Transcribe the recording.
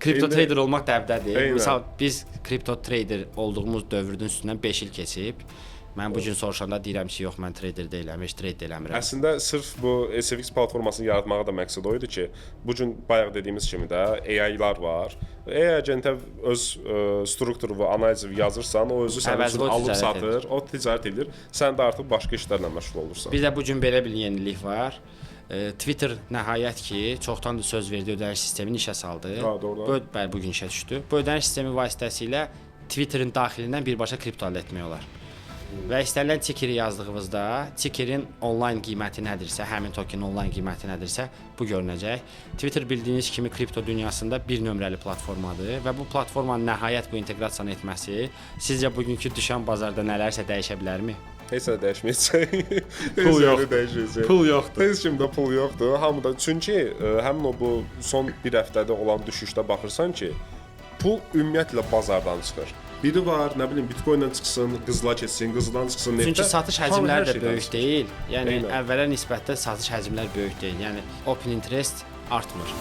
Kripto trader olmaq dəbdədir. Eynən. Misal biz kripto trader olduğumuz dövrün üstündən 5 il keçib. Mən bu gün soruşanda deyirəm ki, yox mən trader deyiləm, heç trade eləmirəm. Əslində sırf bu SFX platformasını yaratmağa da məqsəd o idi ki, bu gün bayaq dediyimiz kimi də AI-lar var. AI agentə öz strukturu və analizi yazırsan, o özü sənin üçün alıb satır, o ticarət edir. Sən də artıq başqa işlərlə məşğul olursan. Bir də bu gün belə bir yenilik var. Twitter nəhayət ki, çoxdan da söz verdiyi ödəniş sistemini işə saldı. Bu gün işə düşdü. Bu ödəniş sistemi vasitəsilə Twitterin daxilindən birbaşa kripto əldə etmək olar. Və istənilən tikeri yazdığınızda, tikerin onlayn qiyməti nədirsə, həmin tokenin onlayn qiyməti nədirsə, bu görünəcək. Twitter bildiyiniz kimi kripto dünyasında bir nömrəli platformadır və bu platformanın nəhayət bu inteqrasiyanı etməsi sizcə bugünkü düşən bazarda nələrsə dəyişə bilərmi? Heç nə dəyişməyəcək. Pul yoxdur. Pul yoxdur. Heç kimdə pul yoxdur. Hamıda çünki həmin o bu son bir həftədə olan düşüşdə baxırsan ki, pul ümumiyyətlə bazardan çıxır. Biri var, nə bilim, Bitcoin-dan çıxsın, qızıla keçsin, qızıldan çıxsın neftə. Çünki satış həcmləri də böyük çıxır. deyil. Yəni əvvələ nisbətdə satış həcmləri böyük deyil. Yəni open interest artmır.